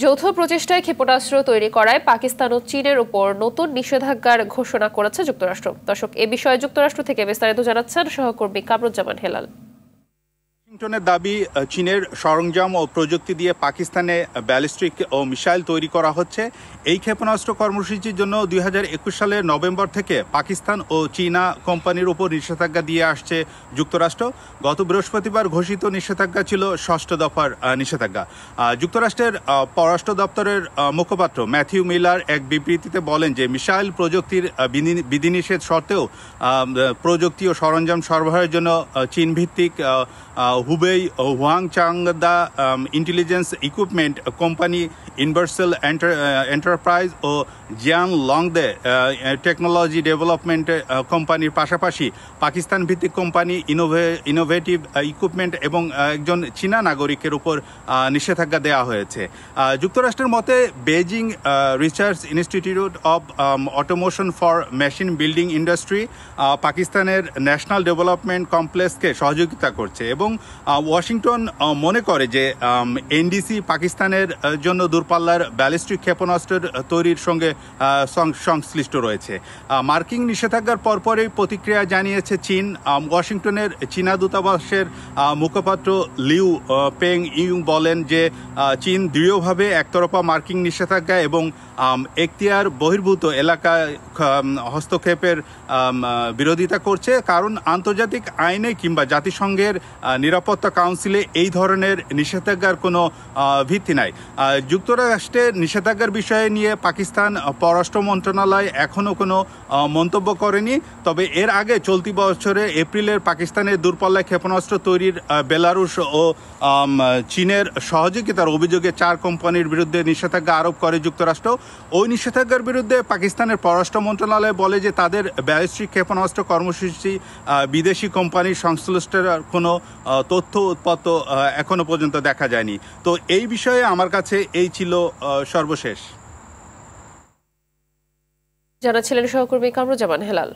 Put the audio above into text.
যৌথ প্রচেষ্টায় ক্ষেপণাস্ত্র তৈরি করায় পাকিস্তান ও চীনের উপর নতুন নিষেধাজ্ঞার ঘোষণা করেছে যুক্তরাষ্ট্র। দর্শক, এ বিষয়ে যুক্তরাষ্ট্র থেকে বিস্তারিত জানাচ্ছেন সহকর্মী কামরুজ্জামান হেলাল। ওয়াশিংটনের দাবি, চীনের সরঞ্জাম ও প্রযুক্তি দিয়ে পাকিস্তানে ব্যালিস্টিক ও মিসাইল তৈরি করা হচ্ছে। এই ক্ষেপণাস্ত্র কর্মসূচির জন্য 2021 সালের নভেম্বর থেকে পাকিস্তান ও চীনা কোম্পানির উপর নিষেধাজ্ঞা দিয়ে আসছে যুক্তরাষ্ট্র। গত বৃহস্পতিবার ঘোষিত নিষেধাজ্ঞা ছিল ষষ্ঠ দফার নিষেধাজ্ঞা। যুক্তরাষ্ট্রের পররাষ্ট্র দপ্তরের মুখপাত্র ম্যাথিউ মিলার এক বিবৃতিতে বলেন যে মিসাইল প্রযুক্তির বিধিনিষেধ সত্ত্বেও প্রযুক্তি ও সরঞ্জাম সরবরাহের জন্য চীন ভিত্তিক Hubei Huachangda intelligence equipment company, universal enterprise ও জিয়াং লংদে টেকনোলজি ডেভেলপমেন্ট কোম্পানির পাশাপাশি পাকিস্তান ভিত্তিক কোম্পানি ইনোভেটিভ ইকুইপমেন্ট এবং একজন চীনা নাগরিকের উপর নিষেধাজ্ঞা দেওয়া হয়েছে। যুক্তরাষ্ট্রের মতে Beijing research institute of automation for machine building industry পাকিস্তানের ন্যাশনাল ডেভেলপমেন্ট কমপ্লেক্সকে সহযোগিতা করছে এবং ওয়াশিংটন মনে করে যে এনডিসি পাকিস্তানের জন্য দূরপাল্লার ব্যালিস্টিক ক্ষেপণাস্ত্রের তৈরির সঙ্গে সংশ্লিষ্ট রয়েছে। মার্কিন নিষেধাজ্ঞার পরপরই প্রতিক্রিয়া জানিয়েছে চীন। ওয়াশিংটনের চীনা দূতাবাসের মুখপাত্র লিউ পেং ইউ বলেন যে চীন দৃঢ়ভাবে একতরফা মার্কিন নিষেধাজ্ঞা এবং এখতিয়ার বহির্ভূত এলাকায় হস্তক্ষেপের বিরোধিতা করছে, কারণ আন্তর্জাতিক আইনে কিংবা জাতিসংঘের নিরাপত্তা কাউন্সিলে এই ধরনের নিষেধাজ্ঞার কোনো ভিত্তি নাই। যুক্তরাষ্ট্রের নিষেধাজ্ঞার বিষয়ে নিয়ে পাকিস্তান পররাষ্ট্র মন্ত্রণালয় এখনও কোনো মন্তব্য করেনি। তবে এর আগে চলতি বছরে এপ্রিলের পাকিস্তানের দূরপাল্লায় ক্ষেপণাস্ত্র তৈরির বেলারুশ ও চীনের সহযোগিতার অভিযোগে 4 কোম্পানির বিরুদ্ধে নিষেধাজ্ঞা আরোপ করে যুক্তরাষ্ট্র। ওই নিষেধাজ্ঞার বিরুদ্ধে পাকিস্তানের পররাষ্ট্র মন্ত্রণালয় বলে যে তাদের ব্যালিস্টিক ক্ষেপণাস্ত্র কর্মসূচি বিদেশি কোম্পানির সংশ্লিষ্টের কোনো তথ্য উৎপত্ত এখনো পর্যন্ত দেখা যায়নি। তো এই বিষয়ে আমার কাছে এই ছিল সর্বশেষ। জানাচ্ছিলেন সহকর্মী কামরুজ্জামান হেলাল।